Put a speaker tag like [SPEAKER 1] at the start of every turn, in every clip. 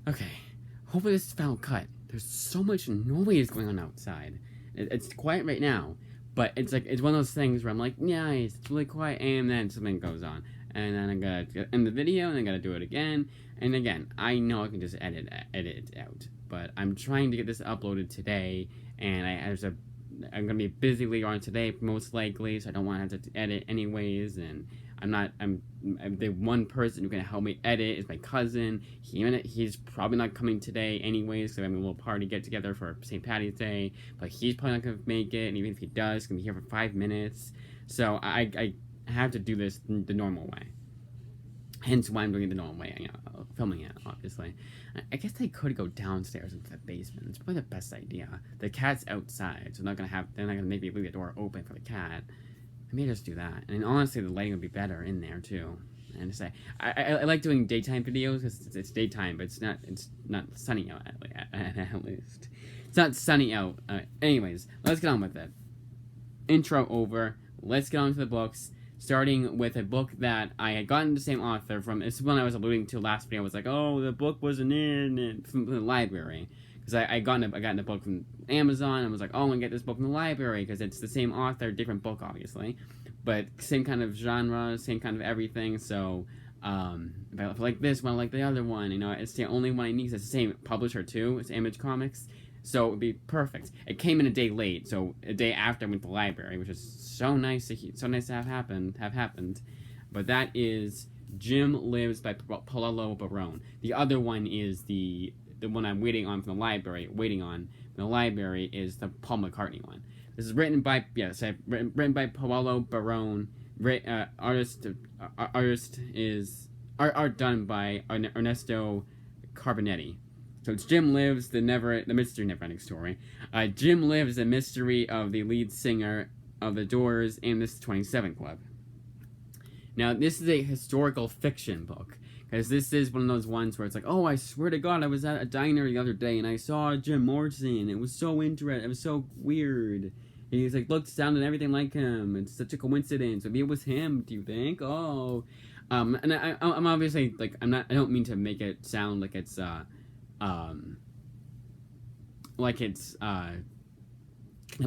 [SPEAKER 1] Okay, hopefully this is final cut. There's so much noise going on outside. It's quiet right now, but it's like it's one of those things where I'm like, nice, it's really quiet, and then something goes on, and then I gotta end the video, and I gotta do it again, and again. I know I can just edit it out, but I'm trying to get this uploaded today, and I'm gonna be busy later on today, most likely, so I don't want to have to edit anyways, and I'm the one person who can help me edit is my cousin. He's probably not coming today anyways, because I'm having a little party get together for St. Patty's Day, but he's probably not gonna make it, and even if he does, he's gonna be here for 5 minutes. So I have to do this the normal way. Hence why I'm doing it the normal way, filming it, obviously. I guess I could go downstairs into the basement. It's probably the best idea. The cat's outside, so they're not gonna make me leave the door open for the cat. I may just do that. And honestly, the lighting would be better in there too. And to say, I like doing daytime videos because it's daytime, but it's not sunny out at least. It's not sunny out. Anyways, let's get on with it. Intro over. Let's get on to the books. Starting with a book that I had gotten the same author from. It's one I was alluding to last video. I was like, oh, the book wasn't from the library. Because I got the book from Amazon. I was like, oh, I'm going to get this book from the library because it's the same author, different book, obviously. But same kind of genre, same kind of everything. So if I like this one, I like the other one. It's the only one I need. It's the same publisher, too. It's Image Comics. So it would be perfect. It came in a day late, so a day after I went to the library, which is so nice to have happened. But that is Jim Lives by Paulo Barone. The other one is the one I'm waiting on from the library. Is the Paul McCartney one. This is written by written by Paulo Barone. Artist is art done by Ernesto Carbonetti. So it's Jim Lives, the mystery never-ending story. Jim Lives, the mystery of the lead singer of The Doors and this 27 Club. Now, this is a historical fiction book. Because this is one of those ones where it's like, oh, I swear to God, I was at a diner the other day and I saw Jim Morrison. It was so interesting. It was so weird. And he's like, looked, sounded, everything like him. It's such a coincidence. Maybe it was him, do you think? Oh. And I'm obviously, like, I don't mean to make it sound like it's, I'm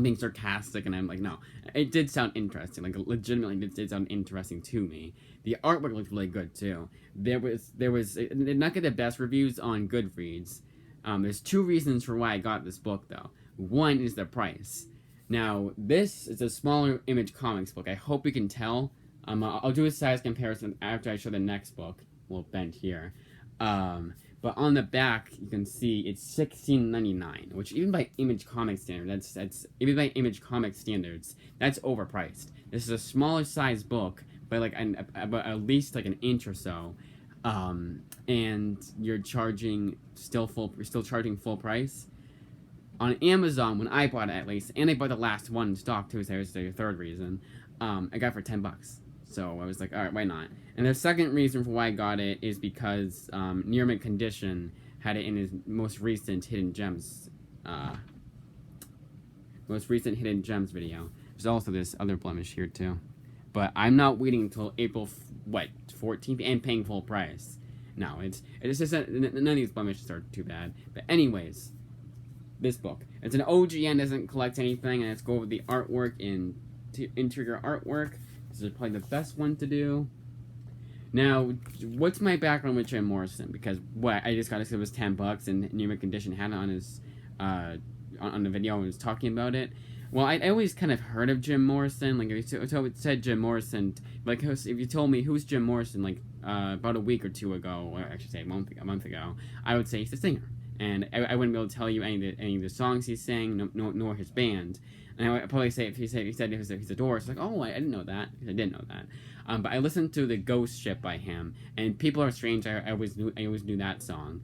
[SPEAKER 1] being sarcastic, and I'm like, no, it did sound interesting. Like, legitimately, it did sound interesting to me. The artwork looked really good too. There was it did not get the best reviews on Goodreads. There's two reasons for why I got this book though. One is the price. Now, this is a smaller Image Comics book. I hope you can tell. I'll do a size comparison after I show the next book. We'll bend here. But on the back, you can see it's $16.99, which even by Image Comics standards, that's overpriced. This is a smaller size book by at least like an inch or so, and you're still charging full price. On Amazon, when I bought it at least, and I bought the last one in stock too, so there's the third reason, I got it for $10. So I was like, all right, why not? And the second reason for why I got it is because Near Mint Condition had it in his most recent Hidden Gems video. There's also this other blemish here too. But I'm not waiting until April 14th and paying full price. No, it's just none of these blemishes are too bad. But anyways, this book. It's an OGN, doesn't collect anything, and let's go over the artwork in interior artwork. This is probably the best one to do. Now, what's my background with Jim Morrison? Because I just got to say it was $10, and Near Mint Condition had it on his on the video and was talking about it. Well, I always kind of heard of Jim Morrison. Like, if you said Jim Morrison, like if you told me who's Jim Morrison, like about a week or two ago, or I should say a month ago, I would say he's the singer, and I wouldn't be able to tell you any of the songs he sang, nor his band. And I would probably say if he said he's a Doors, it's like, oh, I didn't know that. I didn't know that. But I listened to the Ghost Ship by him, and People Are Strange. I always knew that song.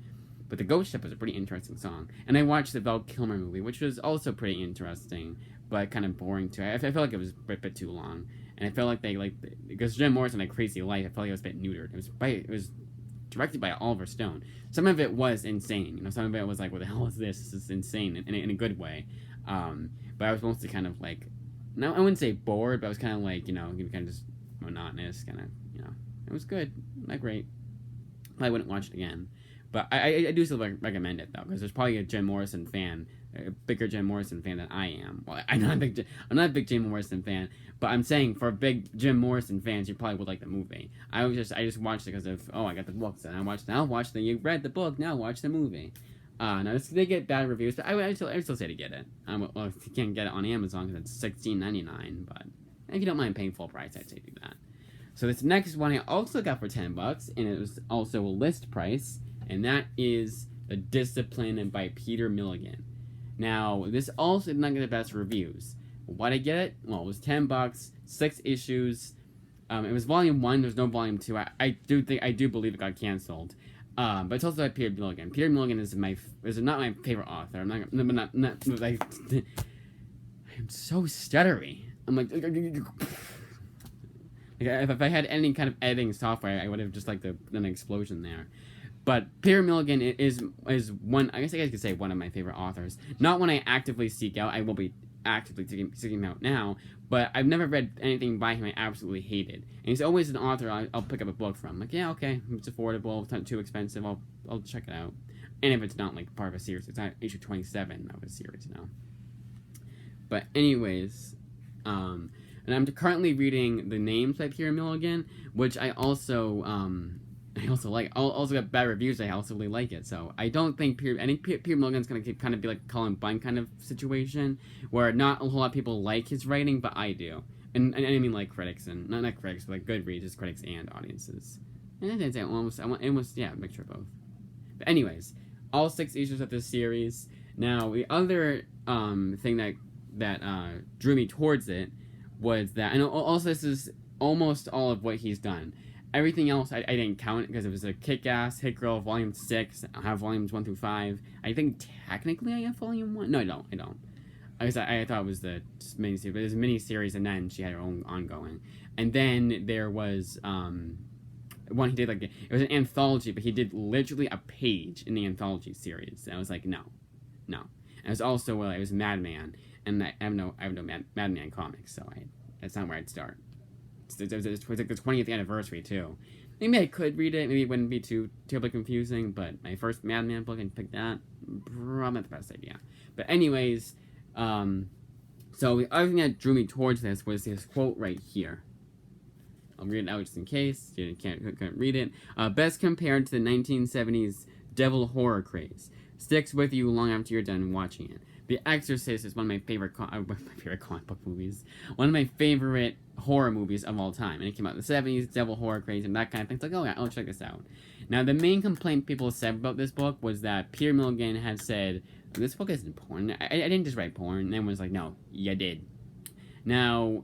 [SPEAKER 1] But the Ghost Ship was a pretty interesting song. And I watched the Val Kilmer movie, which was also pretty interesting, but kind of boring too. I felt like it was a bit too long, and I felt like because Jim Morrison had Crazy Life, I felt like it was a bit neutered. It was directed by Oliver Stone. Some of it was insane. Some of it was like, what the hell is this? This is insane in a good way. But I was mostly kind of like, no, I wouldn't say bored, but I was kind of like, kind of just monotonous, kind of, it was good, not great. I wouldn't watch it again. But I do still recommend it, though, because there's probably a Jim Morrison fan, a bigger Jim Morrison fan than I am. Well, I'm not a big Jim Morrison fan, but I'm saying for big Jim Morrison fans, you probably would like the movie. I just watched it because of, I got the books, and you read the book, now watch the movie. Now they get bad reviews, but I still say to get it. Well, if you can't get it on Amazon, because it's $16.99, but if you don't mind paying full price, I'd say do that. So this next one I also got for $10, and it was also a list price, and that is The Discipline by Peter Milligan. Now, this also did not get the best reviews. Why did I get it? Well, it was $10, 6 issues. It was volume 1, there's no volume 2. I do believe it got canceled. But it's also by Peter Milligan. Peter Milligan is not my favorite author. I'm not like I'm so stuttery. I'm like if I had any kind of editing software, I would have just liked an explosion there. But Peter Milligan is one. I guess I could say one of my favorite authors. Not one I actively seek out. I will be actively seeking him out now. But I've never read anything by him I absolutely hated. And he's always an author I'll pick up a book from. Like, yeah, okay, it's affordable, it's not too expensive. I'll check it out. And if it's not like part of a series, it's not issue 27 of a series now. But anyways, and I'm currently reading The Names by Peter Milligan, which I also like. I also got bad reviews. I also really like it. So I don't think Peter Milligan's gonna kind of be like Cullen Bunn kind of situation, where not a whole lot of people like his writing, but I do. And I mean like critics and not critics, but like Goodreads, just critics and audiences. And it's almost a mixture of both. But anyways, all 6 issues of this series. Now the other thing that drew me towards it was that, and also this is almost all of what he's done. Everything else I didn't count because it was a Kick-Ass, Hit Girl, Volume 6. I have Volumes 1 through 5. I think technically I have Volume 1. No, I don't. I thought it was the miniseries, but it was a miniseries, and then she had her own ongoing. And then there was one he did, like, it was an anthology, but he did literally a page in the anthology series. And I was like, no. And it was also, it was Madman, and I have no Madman comics, so that's not where I'd start. It was like the 20th anniversary, too. Maybe I could read it. Maybe it wouldn't be too terribly confusing, but my first Madman book, and pick that, probably not the best idea. But anyways, so the other thing that drew me towards this was this quote right here. I'll read it out just in case you couldn't read it. Best compared to the 1970s devil horror craze. Sticks with you long after you're done watching it. The Exorcist is one of my favorite comic book movies. One of my favorite horror movies of all time. And it came out in the 70s, devil horror craze, and that kind of thing. It's like, oh yeah, I'll check this out. Now, the main complaint people said about this book was that Peter Milligan had said, this book isn't porn. I didn't just write porn. And everyone was like, no, you did. Now,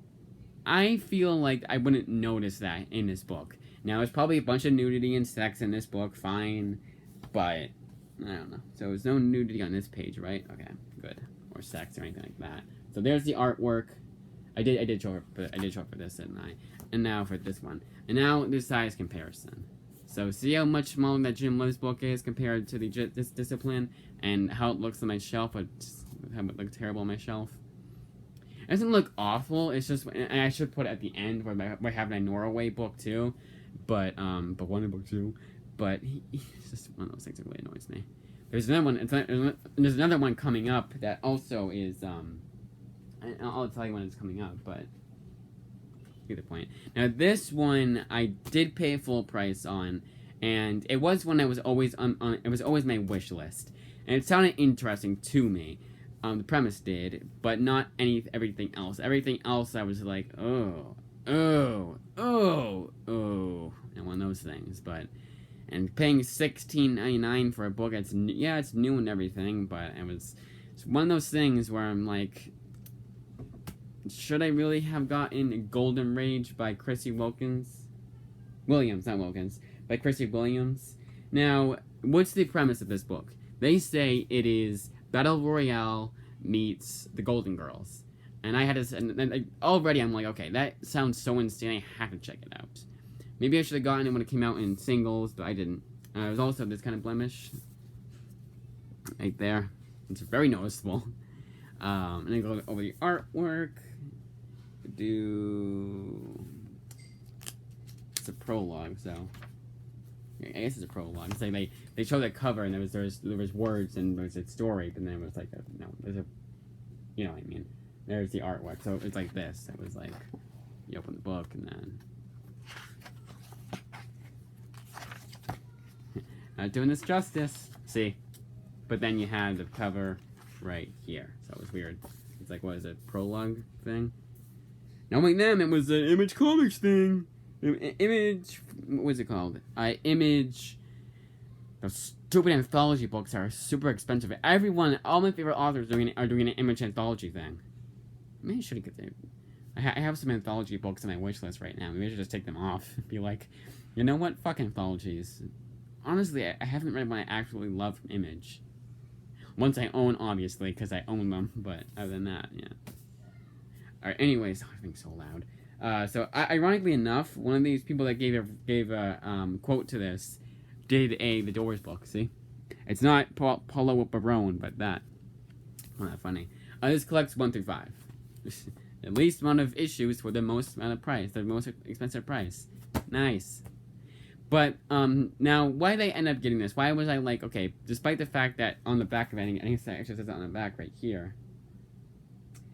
[SPEAKER 1] I feel like I wouldn't notice that in this book. Now, there's probably a bunch of nudity and sex in this book, fine. But I don't know. So there's no nudity on this page, right? Okay, good. Or sex or anything like that. So there's the artwork. I did show for this, didn't I? And now for this one. And now the size comparison. So see how much smaller that Jim Liv's book is compared to this Discipline, and how it looks on my shelf. How it looks terrible on my shelf. It doesn't look awful. It's just, and I should put it at the end where I have my Norway book too, but Wonder Book too. But it's just one of those things that really annoys me. There's another one. There's another one coming up that also is. I'll tell you when it's coming up, but get the point. Now this one I did pay full price on, and it was one that was always on. It was always my wish list, and it sounded interesting to me. The premise did, but not everything else. Everything else I was like, oh, and one of those things, but. And paying $16.99 for a book, it's new and everything, but it's one of those things where I'm like, should I really have gotten Golden Rage by Chrissy Williams, by Chrissy Williams? Now, what's the premise of this book? They say it is Battle Royale meets The Golden Girls. And I had to, and already I'm like, okay, that sounds so insane, I have to check it out. Maybe I should have gotten it when it came out in singles, but I didn't. There's also this kind of blemish right there. It's very noticeable. And then go over the artwork. It's a prologue, so I guess it's a prologue. It's like they showed the cover and there was words and there was a story, but then it was like there's a, you know what I mean. There's the artwork, so it's like this. It was like you open the book and then. Not doing this justice. See? But then you have the cover right here. So it was weird. It's like, what is it? Prologue thing? Not like them, it was an Image Comics thing. Image, what was it called? Image. Those stupid anthology books are super expensive. All my favorite authors are doing an Image anthology thing. Maybe I should get there. I have some anthology books on my wish list right now. Maybe I should just take them off. Be like, you know what? Fuck anthologies. Honestly, I haven't read one I actually love from Image. Once I own, obviously, because I own them, but other than that, yeah. Alright, anyways, I'm being so loud. So, ironically enough, one of these people that gave a quote to this did The Doors book, see? It's not Paulo Barone, but that. Not that funny. This collects 1 through 5. The least amount of issues for the most amount of price, the most expensive price. Nice. But, now, why did I end up getting this? Why was I like, okay, despite the fact that on the back of it, I think it actually says it on the back right here.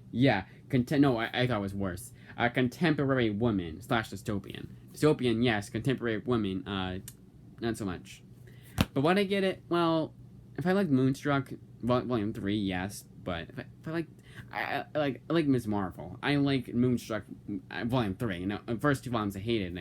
[SPEAKER 1] Yeah, no, I thought it was worse. Contemporary woman / dystopian. Dystopian, yes. Contemporary woman, not so much. But why did I get it? Well, if I like Moonstruck, Volume 3, yes. But if I like... I like Ms. Marvel. I like Moonstruck Volume 3. You know, the first 2 volumes I hated.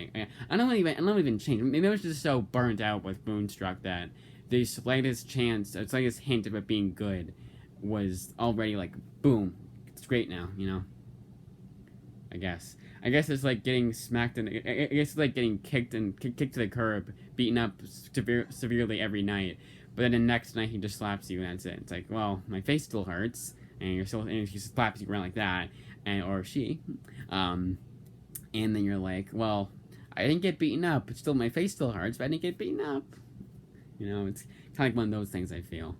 [SPEAKER 1] I don't even change. Maybe I was just so burnt out with Moonstruck that the slightest hint of it being good was already like, boom, it's great now. You know. I guess it's like getting smacked and I guess it's like getting kicked to the curb, beaten up severely every night. But then the next night he just slaps you and that's it. It's like, well, my face still hurts. And she slaps you around like that, or she, and then you're like, well, I didn't get beaten up, but still my face still hurts, but I didn't get beaten up. You know, it's kind of like one of those things I feel,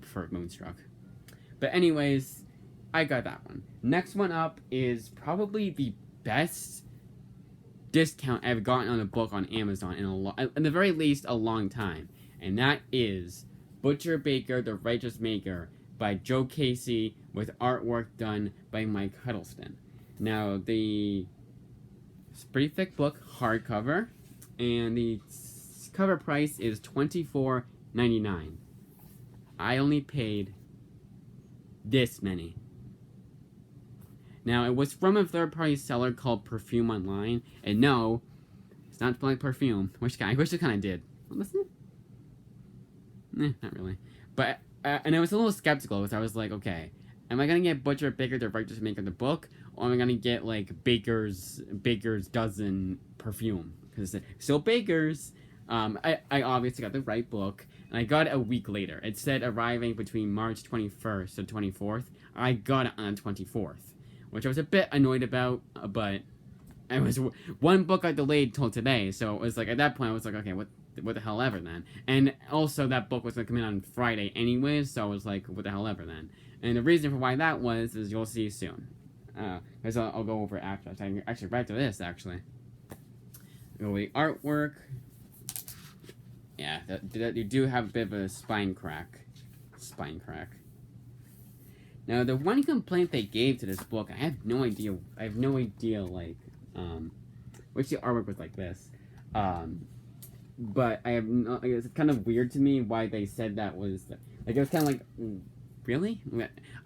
[SPEAKER 1] for Moonstruck. But anyways, I got that one. Next one up is probably the best discount I've gotten on a book on Amazon in the very least a long time, and that is Butcher Baker, the Righteous Maker, by Joe Casey with artwork done by Mike Huddleston. Now, it's a pretty thick book, hardcover, and the cover price is $24.99. I only paid this many. Now, it was from a third-party seller called Perfume Online, and no, it's not like perfume. I wish it kind of did. Listen? Not really. But and I was a little skeptical because I was like, okay, am I gonna get Butcher Baker, the Righteous Maker, the book, or am I gonna get like Baker's Dozen perfume? Because it's still Baker's. I obviously got the right book, and I got it a week later. It said arriving between March 21st and 24th. I got it on the 24th, which I was a bit annoyed about, but it was one book I delayed till today. So it was like at that point I was like, okay, what the hell ever then. And also that book was going to come in on Friday anyways, so I was like, what the hell ever then. And the reason for why that was is you'll see soon. Because I'll go over it after. Actually, right to this, actually. Go the artwork. Yeah, you do have a bit of a spine crack. Now, the one complaint they gave to this book, I have no idea, like, which the artwork was like this. But I have no, it's kind of weird to me why they said that was, like, it was kind of like, really?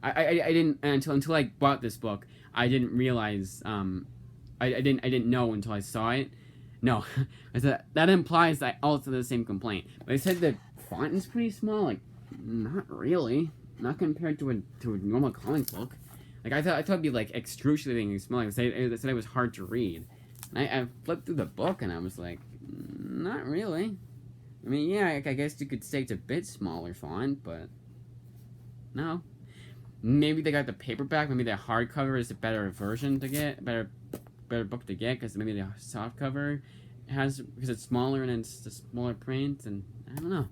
[SPEAKER 1] I didn't, until I bought this book, I didn't realize, I didn't know until I saw it. No, that implies I also had the same complaint. But they said the font is pretty small, like, not really. Not compared to a normal comic book. Like, I thought it'd be, like, excruciatingly small. They said it was hard to read. And I flipped through the book, and I was like, not really. I mean, yeah, I guess you could say it's a bit smaller font, but no. Maybe they got the paperback. Maybe the hardcover is a better version to get, better book to get, because maybe the softcover because it's smaller and it's a smaller print, and I don't know.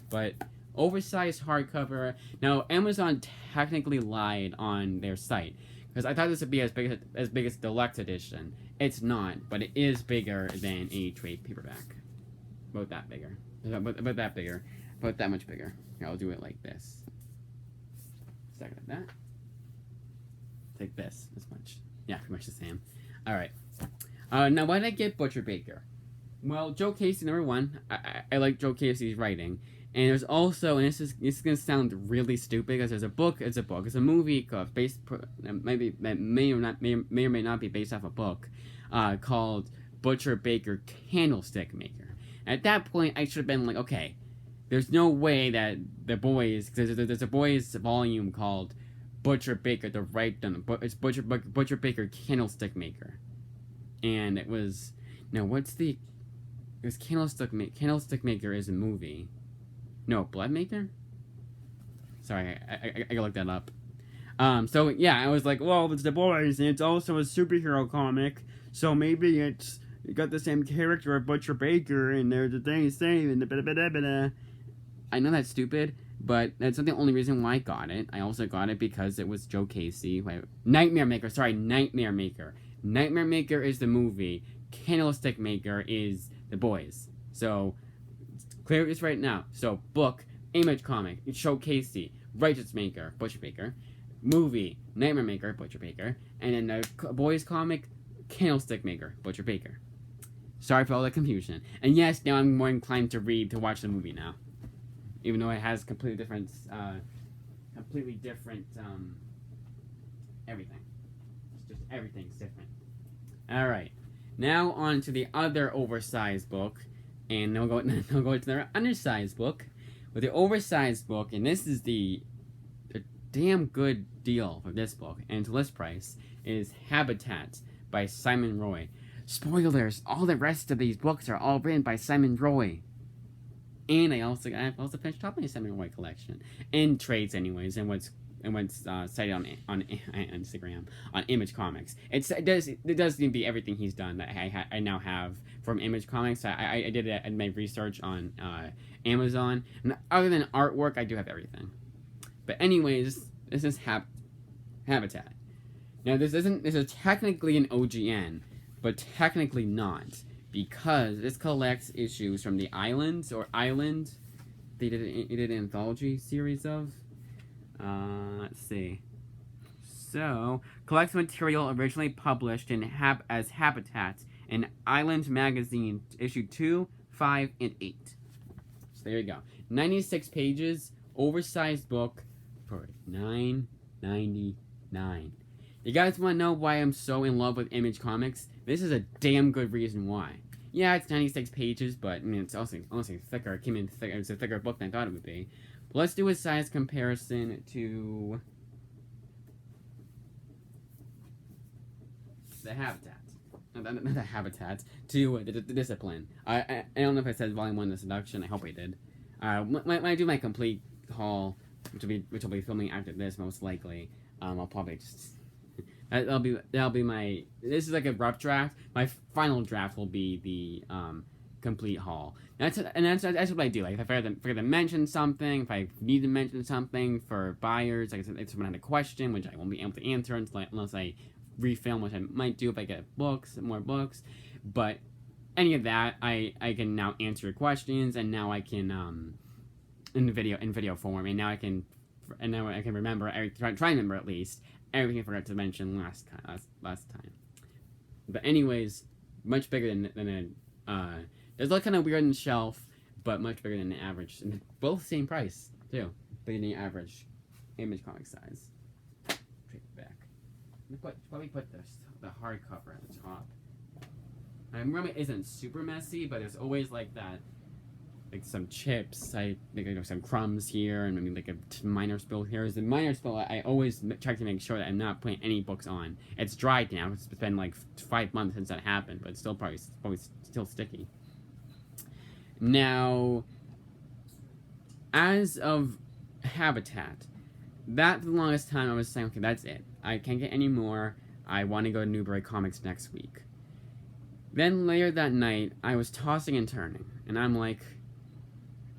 [SPEAKER 1] But oversized hardcover. Now, Amazon technically lied on their site, because I thought this would be as big as deluxe edition. It's not, but it is bigger than a trade paperback. About that bigger. About that bigger. About that much bigger. Here, I'll do it like this. Second like that. Like this much. Yeah, pretty much the same. Alright. Now, why did I get Butcher Baker? Well, Joe Casey, number one. I like Joe Casey's writing. And there's also, and this is gonna sound really stupid because there's a book. It's a movie based, may or may not be based off a book, called Butcher Baker Candlestick Maker. At that point, I should have been like, okay, there's no way that the boys, there's a boys volume called Butcher Baker, it's Butcher Baker Candlestick Maker, and it was Candlestick Maker is a movie. No, Blood Maker? Sorry, I gotta look that up. So yeah, I was like, well, it's The Boys, and it's also a superhero comic, so maybe it's got the same character of Butcher Baker, and there's the thing same, and the I know that's stupid, but that's not the only reason why I got it. I also got it because it was Joe Casey. Nightmare Maker. Nightmare Maker. Nightmare Maker is the movie. Candlestick Maker is The Boys. So, clear this right now. So, book, Image comic, Joe Casey, Righteous Maker, Butcher Baker. Movie, Nightmare Maker, Butcher Baker. And then the Boys comic, Candlestick Maker, Butcher Baker. Sorry for all the confusion. And yes, now I'm more inclined to watch the movie now. Even though it has completely different, everything. It's just everything's different. Alright. Now on to the other oversized book. And then we'll go to the undersized book. With the oversized book, and this is the damn good deal for this book, and to list price, is Habitat by Simon Roy. Spoilers, all the rest of these books are all written by Simon Roy. And I've also finished top my Simon Roy collection. In trades anyways, and what's cited on Instagram, on Image Comics. It does seem to be everything he's done that I now have from Image Comics. I did my research on Amazon, and other than artwork, I do have everything. But anyways, this is Habitat. Now this is technically an OGN, but technically not, because this collects issues from the Island. They did an anthology series of. Let's see. So, collects material originally published as Habitat in Island Magazine, issue 2, 5, and 8. So there you go. 96 pages, oversized book for $9.99. You guys want to know why I'm so in love with Image Comics? This is a damn good reason why. Yeah, it's 96 pages, but I mean, it's also thicker. It came in thicker. It's a thicker book than I thought it would be. But let's do a size comparison to the Habitat. Not the Habitat, to the Discipline. I don't know if I said Volume 1 in this introduction. I hope I did. When I do my complete haul, which I'll be filming after this, most likely, I'll probably just... That'll be my... This is like a rough draft. My final draft will be the complete haul. That's what I do. Like, if I forget to mention something, if I need to mention something for buyers, like if someone had a question, which I won't be able to answer unless I refilm, which I might do if I get more books. But any of that, I can now answer your questions, and now I can in video form, and now I can remember. Try and remember at least everything I forgot to mention last time. But anyways, much bigger than a. It's like kind of weird on the shelf, but much bigger than the average. And both same price too, bigger than the average Image comic size. Take it back. Probably put the hardcover at the top. I remember it isn't super messy, but there's always like that, like some chips, some crumbs here, and maybe like a minor spill here. As the minor spill, I always check to make sure that I'm not putting any books on. It's dried now. It's been like 5 months since that happened, but it's still probably still sticky. Now, as of Habitat, that the longest time I was saying, okay, that's it. I can't get any more. I want to go to Newbury Comics next week. Then later that night, I was tossing and turning, and I'm like,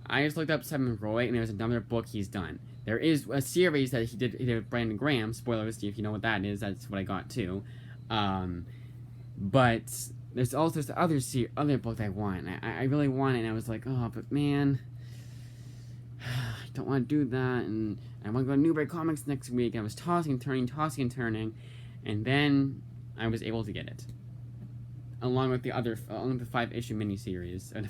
[SPEAKER 1] I just looked up Simon Roy, and there's another book he's done. There is a series that he did with Brandon Graham. Spoilers, if you know what that is, that's what I got too. But there's also this other book I want. I really want it, and I was like, oh, but man, I don't want to do that, and I want to go to Newbury Comics next week. I was tossing and turning, and then I was able to get it, along with the 5-issue miniseries, or the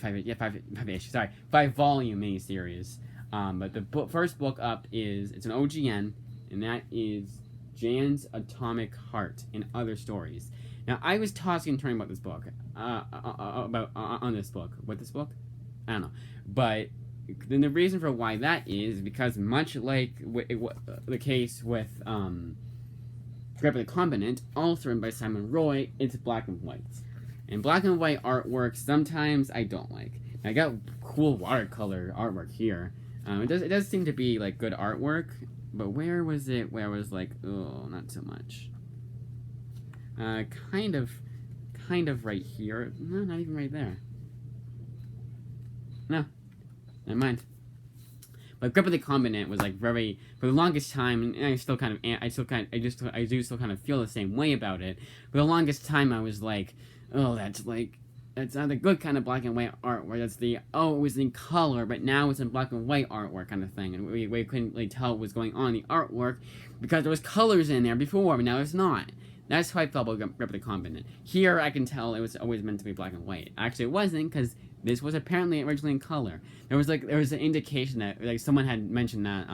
[SPEAKER 1] 5-volume miniseries. But the first book up it's an OGN, and that is Jan's Atomic Heart and Other Stories. Now, I was tossing and turning about this book, on this book. What this book? I don't know. But then the reason for why that is because much like the case with Grip of the Continent, also written by Simon Roy, it's black and white. And black and white artwork, sometimes I don't like. I got cool watercolor artwork here. It does seem to be like good artwork, but where was it where I was like, oh, not so much. Kind of right here. No, not even right there. No, never mind. But Grip of the Continent was like very, for the longest time, and I do still kind of feel the same way about it. For the longest time, I was like, oh, that's not the good kind of black and white art, where that's it was in color, but now it's in black and white artwork kind of thing, and we couldn't really tell what was going on in the artwork because there was colors in there before, but now it's not. That's how I felt about Grip of the Continent. Here, I can tell it was always meant to be black and white. Actually, it wasn't, because this was apparently originally in color. There was an indication that someone had mentioned that,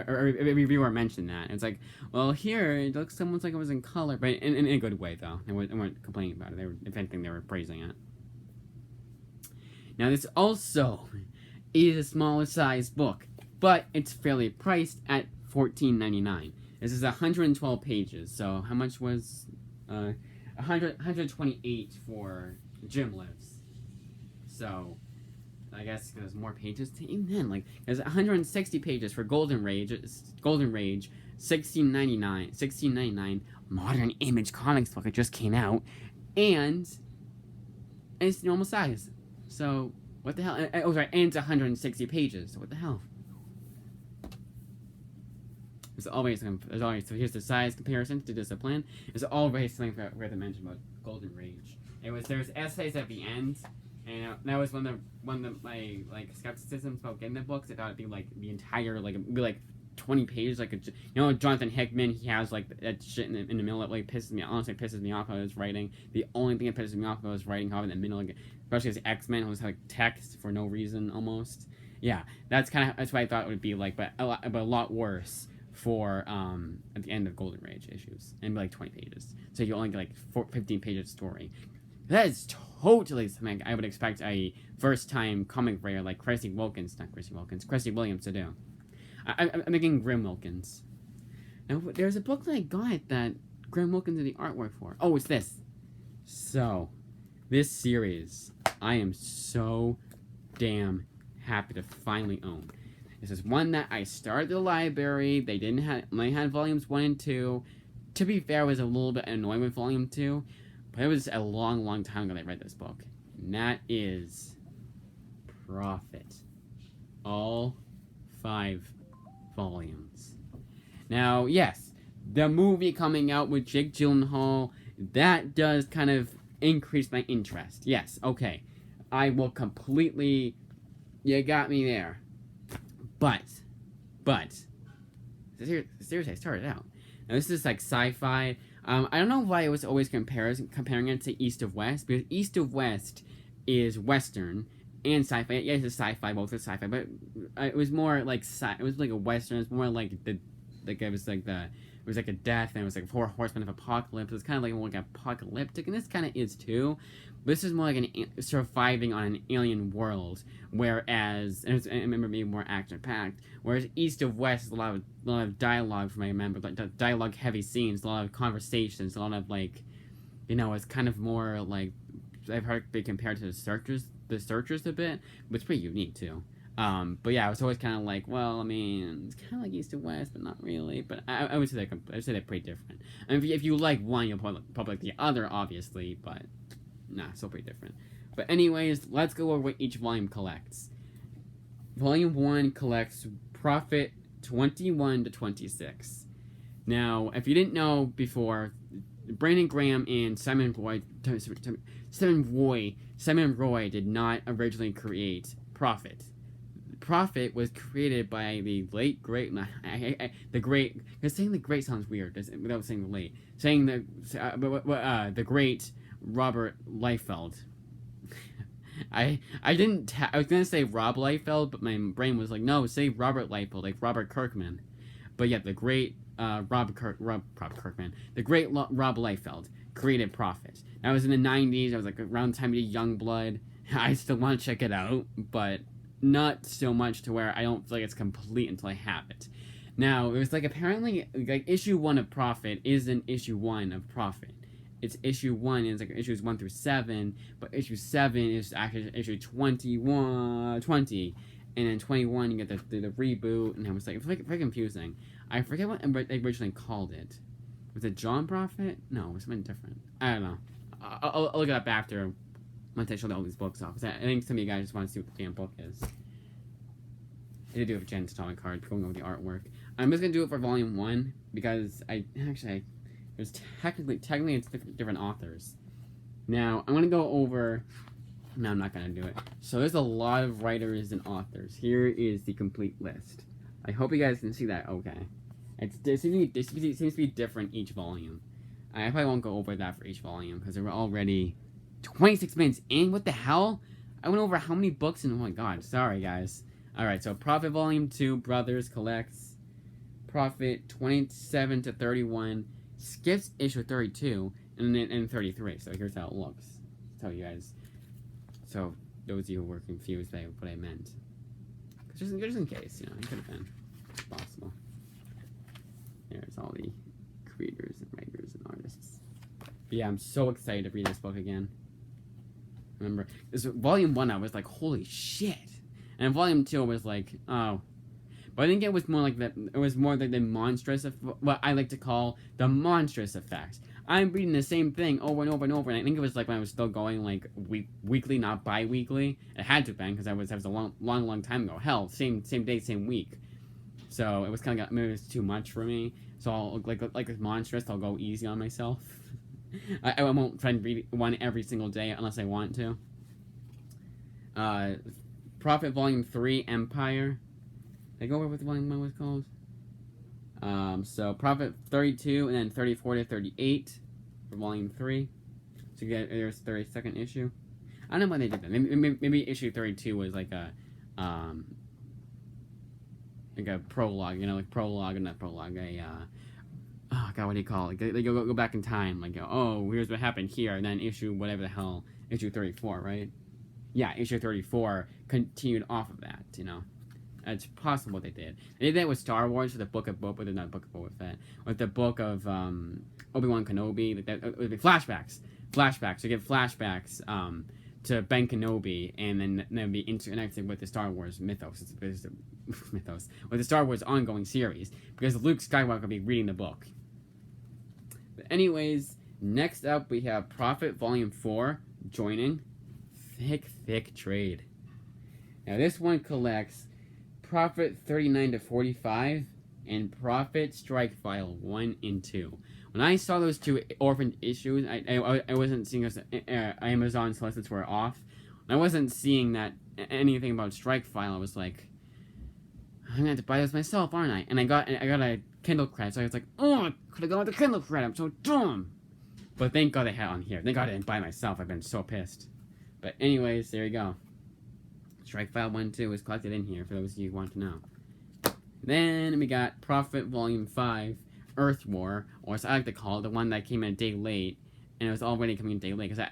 [SPEAKER 1] or a reviewer mentioned that. It's like, well, here it looks almost like it was in color, but in a good way though. They weren't complaining about it. If anything, they were praising it. Now, this also is a smaller size book, but it's fairly priced at $14.99. This is 112 pages, so how much was 128 for Jim Lives? So I guess there's more pages to even then. There's 160 pages for Golden Rage, $16.99 Modern Image Comics book. It just came out, and it's normal size. So what the hell? And it's 160 pages. So what the hell? So here's the size comparison to Discipline. There's always something I forgot to mention about Golden Rage. There's essays at the end, and that was one of my skepticisms about getting the books. I thought it'd be the entire it'd be 20 pages, Jonathan Hickman. He has that shit in the middle that pisses me off about his writing. The only thing that pisses me off about his writing, in the middle, especially his X-Men, was text for no reason almost. Yeah, that's what I thought it would be but a lot worse for at the end of Golden Rage issues, and 20 pages. So you only get 15 pages story. That is totally something I would expect a first-time comic writer like Chrissy Williams to do. I'm thinking Grim Wilkins. Now, there's a book that I got that Grim Wilkins did the artwork for. Oh, it's this. So, this series, I am so damn happy to finally own. This is one that I started at the library. They had volumes 1 and 2. To be fair, I was a little bit annoyed with volume 2, but it was a long, long time ago that I read this book. And that is Prophet. All 5 volumes. Now, yes, the movie coming out with Jake Gyllenhaal, that does kind of increase my interest. Yes, okay. I will completely... You got me there. But, seriously, I started out. Now, this is sci-fi. I don't know why I was always comparing it to East of West, because East of West is Western and sci-fi. Yeah, it's a sci-fi, both are sci-fi, but it was more it was a Western. It's more it was a death, and it was 4 horsemen of apocalypse. It was kind of more apocalyptic, and this kind of is too. This is more surviving on an alien world, whereas I remember being more action-packed. Whereas East of West is a lot of dialogue from what I remember, dialogue-heavy scenes, a lot of conversations, a lot of it's kind of more I've heard it be compared to the Searchers a bit, but it's pretty unique too. But yeah, I was always kind of well, I mean, it's kind of like East and West, but not really. But I would say they're pretty different. I mean, if you like one, you'll probably like the other, obviously, but still pretty different. But anyways, let's go over what each volume collects. Volume 1 collects Prophet 21 to 26. Now, if you didn't know before, Brandon Graham and Simon Roy did not originally create Prophet. Prophet was created by the late great, the great. Because saying the great sounds weird without saying the late. Saying the great Robert Liefeld. I was gonna say Rob Liefeld, but my brain was like, no, say Robert Liefeld, like Robert Kirkman. But yeah, the great Rob Kirkman, the great Rob Liefeld created Prophet. That was in the 90s. I was like around the time of Youngblood. I still want to check it out, but not so much to where I don't feel like it's complete until I have it. Now, it was like apparently like issue 1 of Prophet isn't issue 1 of Prophet. It's issue 1, and it's like issues 1 through 7, but issue 7 is actually issue 20, and then 21 you get the reboot, and it was like very confusing. I forget what they originally called it. Was it John Prophet? No, it was something different. I don't know. I'll look it up after once I show all these books off. I think some of you guys just want to see what the damn book is. I did do it for Jan's Atomic Card, going over the artwork. I'm just gonna do it for volume 1 because there's technically it's different authors. Now I'm gonna go over. No, I'm not gonna do it. So there's a lot of writers and authors. Here is the complete list. I hope you guys can see that. Okay, it seems to be different each volume. I probably won't go over that for each volume because we're already 26 minutes in. What the hell? I went over how many books and oh my god, sorry guys. Alright, so Prophet Volume 2, Brothers collects Prophet 27 to 31, skips issue 32, and then 33. So here's how it looks. I'll tell you guys. So those of you who were confused by what I meant. Just in case, you know, it could have been possible. There's all the creators and writers and artists. But yeah, I'm so excited to read this book again. Remember, this volume 1 I was like, holy shit. And volume 2 was like, oh. But I think it was more like that. It was more like the monstrous, what I like to call the monstrous effects. I'm reading the same thing over and over and over, and I think it was like when I was still going like weekly, not bi-weekly. It had to have been because that was a long time ago. Hell, same day, same week. So it was kind of maybe it was too much for me. So I'll like monstrous. I'll go easy on myself. I won't try and read one every single day unless I want to. Prophet Volume 3, Empire. Did I go over what the volume 1 was called? So Prophet 32 and then 34 to 38 for Volume 3. So you get there's 32nd issue. I don't know why they did that. Maybe issue 32 was like a prologue, you know, like prologue and not prologue, oh god, what do you call it? They go back in time, like, oh, here's what happened here, and then issue whatever the hell, issue 34, right? Yeah, issue 34 continued off of that, you know. It's possible they did. They did that with Star Wars, with the Book of Boba, not Book of Boba Fett, with the Book of Obi-Wan Kenobi. Like that, it would be flashbacks. So you get flashbacks to Ben Kenobi, and then be interconnected with the Star Wars mythos. It's mythos with the Star Wars ongoing series, because Luke Skywalker will be reading the book. But anyways, next up we have Prophet Volume 4 joining Thick Trade. Now this one collects Prophet 39 to 45 and Prophet Strike File 1 and 2. When I saw those two orphaned issues, I wasn't seeing Amazon solicits were off. I wasn't seeing that anything about Strike File. I was like, I'm gonna have to buy this myself, aren't I? And I got a Kindle credit, so I was like, oh, I could have gone with the Kindle credit. I'm so dumb. But thank God they had it on here. Thank God I didn't buy it myself. I've been so pissed. But anyways, there you go. Strike File 1 and 2 is collected in here for those of you who want to know. Then we got Prophet Volume 5, Earth War, or as I like to call it, the one that came in a day late, and it was already coming a day late, because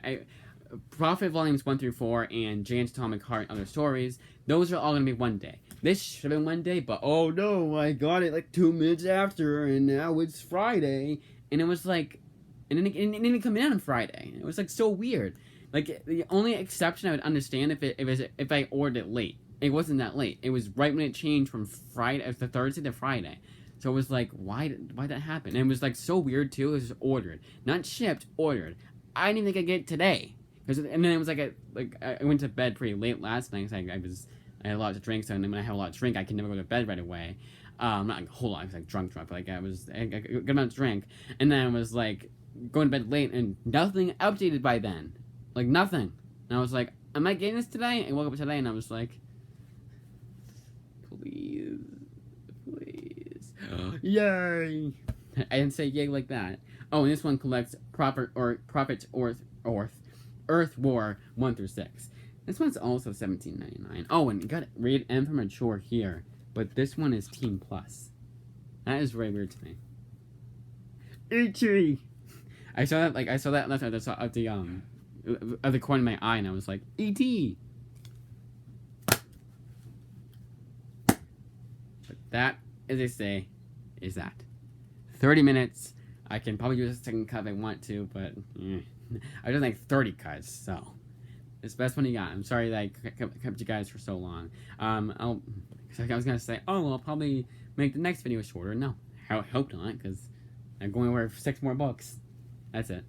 [SPEAKER 1] Prophet Volumes 1 through 4 and Jan's Atomic Heart and Other Stories, those are all going to be one day. This should have been one day, but oh no, I got it like 2 minutes after, and now it's Friday, and it was like, and then it didn't come in on Friday. It was like so weird. Like, the only exception I would understand if I ordered it late. It wasn't that late. It was right when it changed from Friday, the Thursday to Friday. So it was like, why did that happen? And it was like so weird too. It was ordered, not shipped, ordered. I didn't even think I'd get it today. And then it was like I went to bed pretty late last night. So I had a lot to drink. So then when I have a lot to drink, I can never go to bed right away. Not like a whole lot. I was like drunk, but like I got a good amount to drink. And then it was like going to bed late and nothing updated by then. Like, nothing. And I was like, am I getting this today? And I woke up today and I was like, please. Please. Yay! I didn't say yay like that. Oh, and this one collects Prophet Earth War 1 through 6. This one's also $17.99. Oh, and you got Rated M for Mature here. But this one is Team Plus. That is very weird to me. E.T. I saw that left at the corner of my eye, and I was like, E.T. But that, as they say, is that. 30 minutes. I can probably do a second cut if I want to, but I just like 30 cuts, so it's the best one you got. I'm sorry that I kept you guys for so long. I was gonna say, oh, well, I'll probably make the next video shorter. No, I hope not, because I'm going over 6 more books. That's it.